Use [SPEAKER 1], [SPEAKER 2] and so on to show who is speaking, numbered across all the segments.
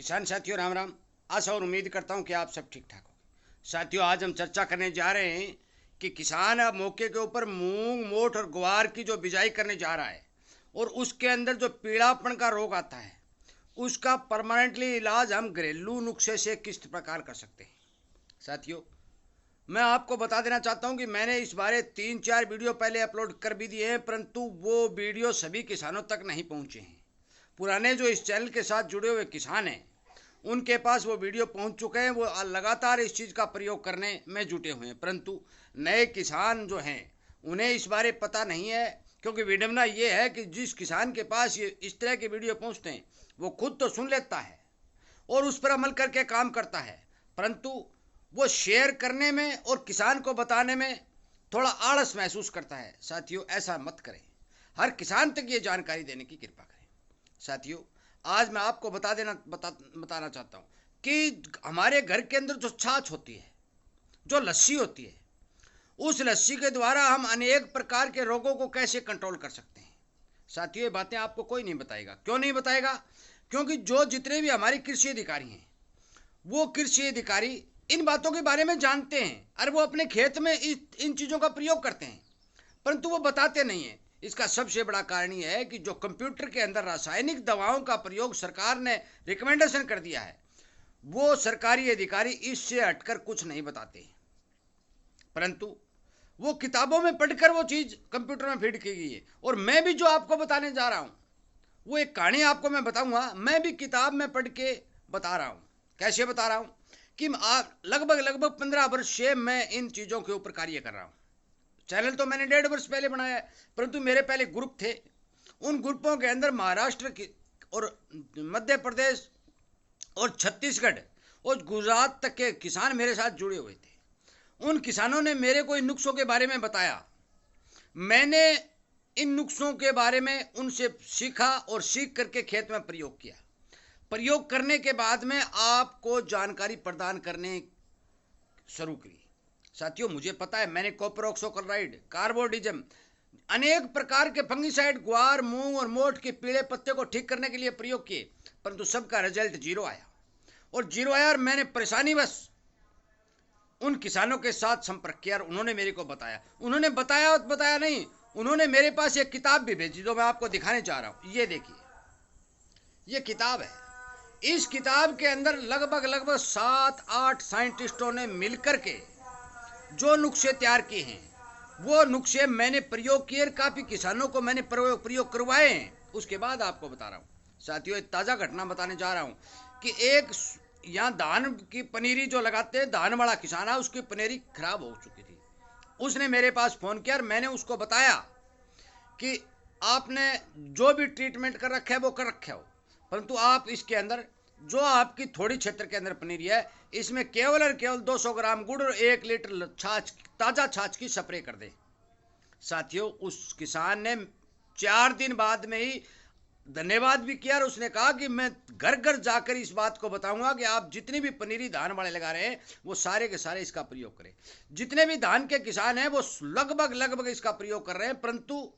[SPEAKER 1] किसान साथियों राम राम। आशा और उम्मीद करता हूं कि आप सब ठीक ठाक हो। साथियों, आज हम चर्चा करने जा रहे हैं कि किसान अब मौके के ऊपर मूंग, मोठ और ग्वार की जो बिजाई करने जा रहा है और उसके अंदर जो पीड़ापन का रोग आता है उसका परमानेंटली इलाज हम घरेलू नुस्खे से किस प्रकार कर सकते हैं। साथियों, मैं आपको बता देना चाहता हूं कि मैंने इस बारे 3-4 वीडियो पहले अपलोड कर भी दिए हैं, परंतु वो वीडियो सभी किसानों तक नहीं पहुंचे हैं। पुराने जो इस चैनल के साथ जुड़े हुए किसान हैं उनके पास वो वीडियो पहुंच चुके हैं, वो लगातार इस चीज़ का प्रयोग करने में जुटे हुए हैं, परंतु नए किसान जो हैं उन्हें इस बारे पता नहीं है। क्योंकि विडम्बना ये है कि जिस किसान के पास ये इस तरह के वीडियो पहुंचते हैं वो खुद तो सुन लेता है और उस पर अमल करके काम करता है, परंतु वो शेयर करने में और किसान को बताने में थोड़ा आलस महसूस करता है। साथियों, ऐसा मत करें, हर किसान तक ये जानकारी देने की कृपा करें। साथियों, आज मैं आपको बताना चाहता हूँ कि हमारे घर के अंदर जो छाछ होती है, जो लस्सी होती है, उस लस्सी के द्वारा हम अनेक प्रकार के रोगों को कैसे कंट्रोल कर सकते हैं। साथियों, ये बातें आपको कोई नहीं बताएगा। क्यों नहीं बताएगा? क्योंकि जो जितने भी हमारे कृषि अधिकारी हैं वो कृषि अधिकारी इन बातों के बारे में जानते हैं और वो अपने खेत में इन चीज़ों का प्रयोग करते हैं, परंतु वो बताते नहीं हैं। इसका सबसे बड़ा कारण यह है कि जो कंप्यूटर के अंदर रासायनिक दवाओं का प्रयोग सरकार ने रिकमेंडेशन कर दिया है, वो सरकारी अधिकारी इससे हटकर कुछ नहीं बताते, परंतु वो किताबों में पढ़कर वो चीज़ कंप्यूटर में फीड की गई है। और मैं भी जो आपको बताने जा रहा हूँ वो एक कहानी आपको मैं बताऊंगा, मैं भी किताब में पढ़ के बता रहा हूँ। कैसे बता रहा हूँ कि लगभग 15 वर्ष से मैं इन चीज़ों के ऊपर कार्य कर रहा हूँ। चैनल तो मैंने 1.5 वर्ष पहले बनाया है, परंतु मेरे पहले ग्रुप थे। उन ग्रुपों के अंदर महाराष्ट्र की और मध्य प्रदेश और छत्तीसगढ़ और गुजरात तक के किसान मेरे साथ जुड़े हुए थे। उन किसानों ने मेरे को इन नुस्खों के बारे में बताया, मैंने इन नुस्खों के बारे में उनसे सीखा और सीख करके खेत में प्रयोग किया। प्रयोग करने के बाद में आपको जानकारी प्रदान करने शुरू की। साथियों, मुझे पता है, मैंने कॉपरऑक्सोक्लोराइड, कार्बोडिजम, अनेक प्रकार के फंगिसाइड ग्वार, मूंग और मोठ के पीले पत्ते को ठीक करने के लिए प्रयोग किए, परंतु सबका रिजल्ट जीरो आया। और जीरो आया और मैंने परेशानी बस उन किसानों के साथ संपर्क किया और उन्होंने मेरे को बताया। उन्होंने बताया नहीं, उन्होंने मेरे पास एक किताब भी भेजी जो मैं आपको दिखाने चाह रहा हूँ। ये देखिए, ये किताब है। इस किताब के अंदर लगभग 7-8 साइंटिस्टों ने मिलकर के जो नुस्खे तैयार किए हैं वो नुस्खे मैंने प्रयोग किए, काफ़ी किसानों को मैंने प्रयोग करवाए हैं। उसके बाद आपको बता रहा हूँ। साथियों, एक ताज़ा घटना बताने जा रहा हूँ कि एक यहाँ धान की पनीरी जो लगाते हैं, धान वाला किसान है, उसकी पनीरी खराब हो चुकी थी। उसने मेरे पास फ़ोन किया और मैंने उसको बताया कि आपने जो भी ट्रीटमेंट कर रखा है वो कर रखा हो, परंतु आप इसके अंदर जो आपकी थोड़ी क्षेत्र के अंदर पनीरी है, इसमें केवल और केवल 200 ग्राम गुड़ और 1 लीटर छाछ, ताज़ा छाछ की स्प्रे कर दे। साथियों, उस किसान ने 4 दिन बाद में ही धन्यवाद भी किया और उसने कहा कि मैं घर घर जाकर इस बात को बताऊंगा कि आप जितनी भी पनीरी धान वाले लगा रहे हैं वो सारे के सारे इसका प्रयोग करें। जितने भी धान के किसान हैं वो लगभग इसका प्रयोग कर रहे हैं, परंतु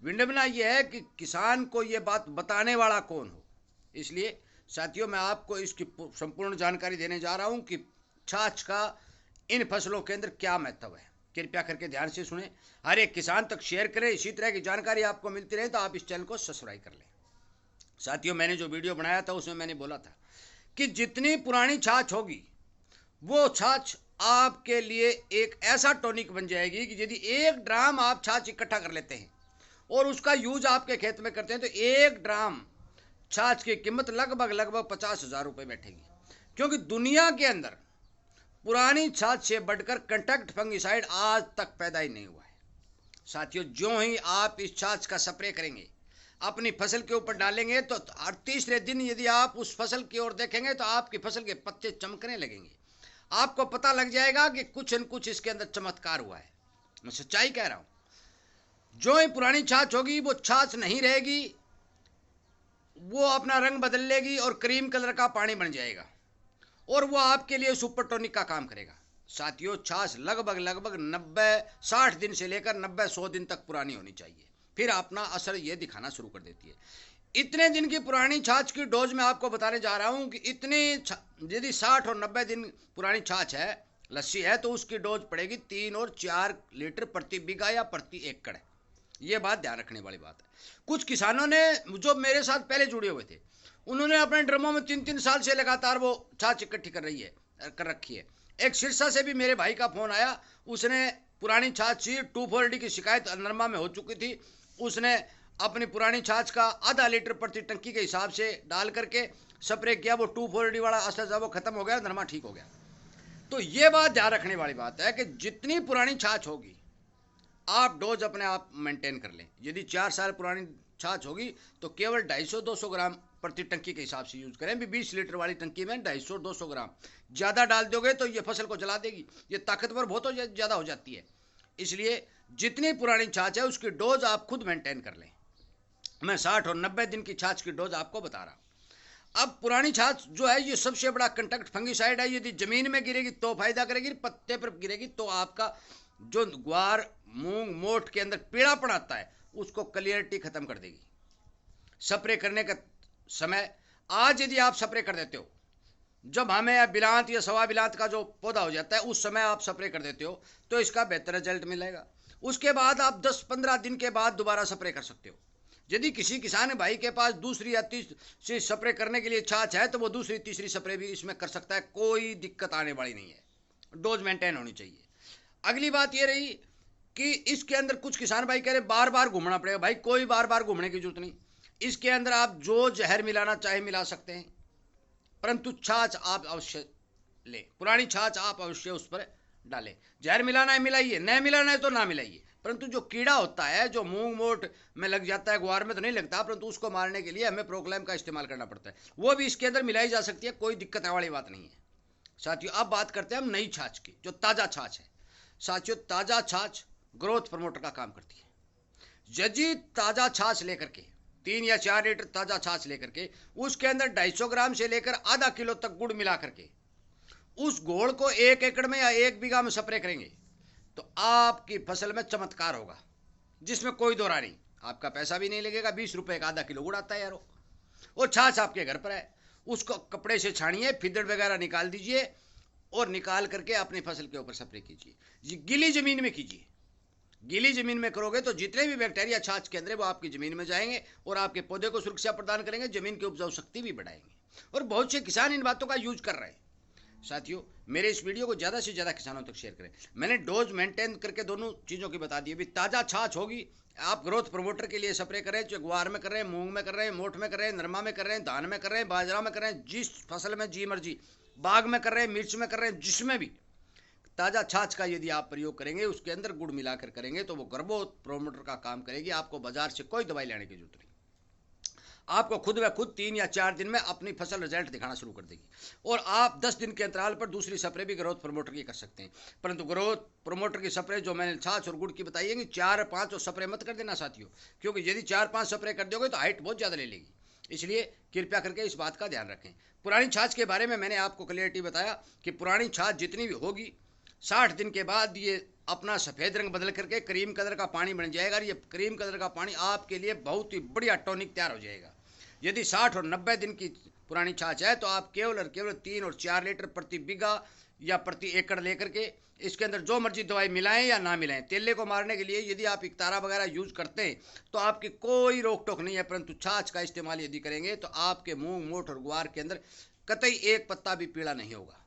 [SPEAKER 1] विडंबना यह है कि किसान को ये बात बताने वाला कौन हो। इसलिए साथियों, मैं आपको इसकी संपूर्ण जानकारी देने जा रहा हूं कि छाछ का इन फसलों के अंदर क्या महत्व है। कृपया करके ध्यान से सुने, हर एक किसान तक शेयर करें। इसी तरह की जानकारी आपको मिलती रहे तो आप इस चैनल को सब्सक्राइब कर लें। साथियों, मैंने जो वीडियो बनाया था उसमें मैंने बोला था कि जितनी पुरानी छाछ होगी वो छाछ आपके लिए एक ऐसा टॉनिक बन जाएगी कि यदि 1 ड्राम आप छाछ इकट्ठा कर लेते हैं और उसका यूज आपके खेत में करते हैं तो 1 ड्राम छाछ की कीमत लगभग 50,000 रुपये बैठेगी। क्योंकि दुनिया के अंदर पुरानी छाछ से बढ़कर कंटैक्ट फंगिसाइड आज तक पैदा ही नहीं हुआ है। साथियों, जो ही आप इस छाछ का स्प्रे करेंगे, अपनी फसल के ऊपर डालेंगे, तो तीसरे दिन यदि आप उस फसल की ओर देखेंगे तो आपकी फसल के पत्ते चमकने लगेंगे। आपको पता लग जाएगा कि कुछ न कुछ इसके अंदर चमत्कार हुआ है। मैं सच्चाई कह रहा हूँ। जो ही पुरानी छाछ होगी वो छाछ नहीं रहेगी, वो अपना रंग बदल लेगी और क्रीम कलर का पानी बन जाएगा और वो आपके लिए सुपर टॉनिक का काम करेगा। साथियों, छाछ लगभग 90-60 दिन से लेकर 90-100 दिन तक पुरानी होनी चाहिए, फिर अपना असर ये दिखाना शुरू कर देती है। इतने दिन की पुरानी छाछ की डोज मैं आपको बताने जा रहा हूं कि इतने यदि 60 और 90 दिन पुरानी छाछ है, लस्सी है, तो उसकी डोज पड़ेगी 3 और 4 लीटर प्रति बीघा या प्रति एकड़। ये बात ध्यान रखने वाली बात है। कुछ किसानों ने जो मेरे साथ पहले जुड़े हुए थे, उन्होंने अपने ड्रमों में 3-3 साल से लगातार वो छाछ इकट्ठी कर रखी है। एक सिरसा से भी मेरे भाई का फोन आया, उसने पुरानी छाछ 2,4-D की शिकायत नरमा में हो चुकी थी, उसने अपनी पुरानी छाछ का आधा लीटर प्रति टंकी के हिसाब से डाल करके स्प्रे किया, वो 2,4-D वाला असर वो खत्म हो गया, नरमा ठीक हो गया। तो ये बात ध्यान रखने वाली बात है कि जितनी पुरानी छाछ होगी आप डोज अपने आप मेंटेन कर लें। यदि 4 साल पुरानी छाछ होगी तो केवल 250-200 ग्राम प्रति टंकी के हिसाब से यूज करें। भी 20 लीटर वाली टंकी में 250-200 ग्राम ज़्यादा डाल दोगे तो ये फसल को जला देगी, ये ताकतवर बहुत ज़्यादा हो जाती है। इसलिए जितनी पुरानी छाछ है उसकी डोज आप खुद मेंटेन कर लें। मैं 60 और 90 दिन की छाछ की डोज आपको बता रहा हूँ। अब पुरानी छाछ जो है ये सबसे बड़ा कंटैक्ट फंगिसाइड है। यदि जमीन में गिरेगी तो फायदा करेगी, पत्ते पर गिरेगी तो आपका जो ग्वार मूंग मोठ के अंदर पीड़ापन आता है उसको क्लियरिटी खत्म कर देगी। स्प्रे करने का समय आज यदि आप स्प्रे कर देते हो, जब हमें या बिलांत या सवा बिलांत का जो पौधा हो जाता है उस समय आप स्प्रे कर देते हो तो इसका बेहतर रिजल्ट मिलेगा। उसके बाद आप 10-15 दिन के बाद दोबारा स्प्रे कर सकते हो। यदि किसी किसान भाई के पास दूसरी या तीसरी स्प्रे करने के लिए छाछ है तो वो दूसरी तीसरी स्प्रे भी इसमें कर सकता है, कोई दिक्कत आने वाली नहीं है। डोज मेंटेन होनी चाहिए। अगली बात ये रही कि इसके अंदर कुछ किसान भाई कह रहे बार बार घूमना पड़ेगा। भाई कोई बार बार घूमने की जरूरत नहीं। इसके अंदर आप जो जहर मिलाना चाहे मिला सकते हैं, परंतु छाछ आप अवश्य लें, पुरानी छाछ आप अवश्य उस पर डालें। जहर मिलाना है मिलाइए, न मिलाना है तो ना मिलाइए, परंतु जो कीड़ा होता है जो मूंग मोट में लग जाता है, ग्वार में तो नहीं लगता, परंतु उसको मारने के लिए हमें प्रोक्लेम का इस्तेमाल करना पड़ता है, वो भी इसके अंदर मिलाई जा सकती है, कोई दिक्कत वाली बात नहीं है। साथियों अब बात करते हैं हम नई छाछ की, जो ताज़ा छाछ है। साथियों ताज़ा छाछ ग्रोथ प्रमोटर का काम करती है। यदि ताज़ा छाछ लेकर के 3 या 4 लीटर ताज़ा छाछ लेकर के उसके अंदर 250 ग्राम से लेकर आधा किलो तक गुड़ मिला करके उस घोल को 1 एकड़ में या 1 बीघा में स्प्रे करेंगे तो आपकी फसल में चमत्कार होगा, जिसमें कोई दो राय नहीं। आपका पैसा भी नहीं लगेगा। 20 रुपए का आधा किलो गुड़ आता है यारो। वो छाछ आपके घर पर है, उसको कपड़े से छानिए, फिदड़ वगैरह निकाल दीजिए और निकाल करके अपनी फसल के ऊपर स्प्रे कीजिए। गीली जमीन में कीजिए। गीली जमीन में करोगे तो जितने भी बैक्टीरिया छाछ के अंदर वो आपकी जमीन में जाएंगे और आपके पौधे को सुरक्षा प्रदान करेंगे, जमीन की उपजाऊ शक्ति भी बढ़ाएंगे। और बहुत से किसान इन बातों का यूज कर रहे हैं। साथियों मेरे इस वीडियो को ज़्यादा से ज़्यादा किसानों तक शेयर करें। मैंने डोज मेंटेन करके दोनों चीज़ों की बता दी। अभी ताज़ा छाछ होगी, आप ग्रोथ प्रमोटर के लिए स्प्रे करें, चाहे ग्वार में कर रहे हैं, मूंग में कर रहे हैं, मोठ में कर रहे हैं, नरमा में कर रहे हैं, धान में कर रहे हैं, बाजरा में कर रहे हैं, जिस फसल में जी मर्जी, बाग में कर रहे हैं, मिर्च में कर रहे हैं, जिसमें भी ताज़ा छाछ का यदि आप प्रयोग करेंगे, उसके अंदर गुड़ मिलाकर करेंगे तो वो ग्रोथ प्रमोटर का काम करेगी। आपको बाजार से कोई दवाई लेने की जरूरत नहीं। आपको खुद व खुद 3 या 4 दिन में अपनी फसल रिजल्ट दिखाना शुरू कर देगी। और आप 10 दिन के अंतराल पर दूसरी स्प्रे भी ग्रोथ प्रमोटर की कर सकते हैं। परंतु ग्रोथ प्रमोटर की स्प्रे जो मैंने छाछ और गुड़ की बताई है कि 4-5 स्प्रे मत कर देना साथियों, क्योंकि यदि 4-5 स्प्रे कर दोगे तो हाइट बहुत ज़्यादा ले लेगी। इसलिए कृपया करके इस बात का ध्यान रखें। पुरानी छाछ के बारे में मैंने आपको क्लियरिटी बताया कि पुरानी छाछ जितनी भी होगी 60 दिन के बाद ये अपना सफ़ेद रंग बदल करके क्रीम कलर का पानी बन जाएगा। और ये क्रीम कलर का पानी आपके लिए बहुत ही बढ़िया टॉनिक तैयार हो जाएगा। यदि 60 और 90 दिन की पुरानी छाछ है तो आप केवल और केवल 3 और 4 लीटर प्रति बीघा या प्रति एकड़ लेकर के इसके अंदर जो मर्जी दवाई मिलाएं या ना मिलाएं, तेले को मारने के लिए यदि आप इकतारा वगैरह यूज करते हैं तो आपकी कोई रोक टोक नहीं है। परंतु छाछ का इस्तेमाल यदि करेंगे तो आपके मूंग मोठ और ग्वार के अंदर कतई एक पत्ता भी पीला नहीं होगा।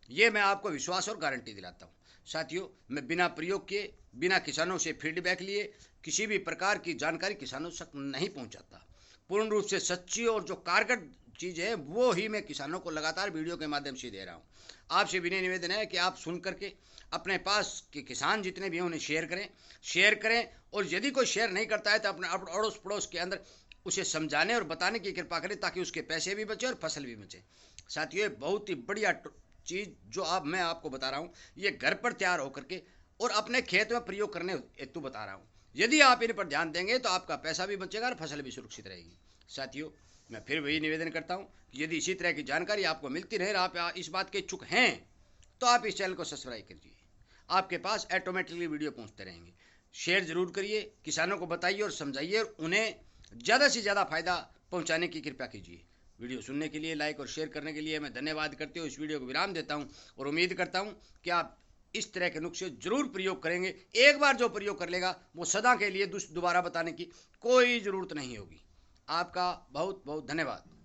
[SPEAKER 1] ये मैं आपको विश्वास और गारंटी दिलाता हूँ। साथियों मैं बिना प्रयोग किए, बिना किसानों से फीडबैक लिए किसी भी प्रकार की जानकारी किसानों तक नहीं पहुँचाता। पूर्ण रूप से सच्ची और जो कारगर चीज़ है वो ही मैं किसानों को लगातार वीडियो के माध्यम से दे रहा हूँ। आपसे विनय निवेदन है कि आप सुन करके अपने पास के किसान जितने भी हैं उन्हें शेयर करें और यदि कोई शेयर नहीं करता है तो अपने अड़ोस पड़ोस के अंदर उसे समझाने और बताने की कृपा करें ताकि उसके पैसे भी बचे और फसल भी बचे। साथियों बहुत ही बढ़िया चीज़ जो मैं आपको बता रहा हूँ ये घर पर तैयार होकर के और अपने खेत में प्रयोग करने हेतु बता रहा हूँ। यदि आप इन पर ध्यान देंगे तो आपका पैसा भी बचेगा और फसल भी सुरक्षित रहेगी। साथियों मैं फिर वही निवेदन करता हूँ कि यदि इसी तरह की जानकारी आपको मिलती रहे और आप इस बात के इच्छुक हैं तो आप इस चैनल को सब्सक्राइब कीजिए। आपके पास ऑटोमेटिकली वीडियो पहुँचते रहेंगे। शेयर जरूर करिए, किसानों को बताइए और समझाइए और उन्हें ज़्यादा से ज़्यादा फायदा पहुंचाने की कृपया कीजिए। वीडियो सुनने के लिए, लाइक और शेयर करने के लिए मैं धन्यवाद करते हुए इस वीडियो को विराम देता हूं और उम्मीद करता हूं कि आप इस तरह के नुस्खे जरूर प्रयोग करेंगे। एक बार जो प्रयोग कर लेगा वो सदा के लिए दोबारा बताने की कोई ज़रूरत नहीं होगी। आपका बहुत बहुत धन्यवाद।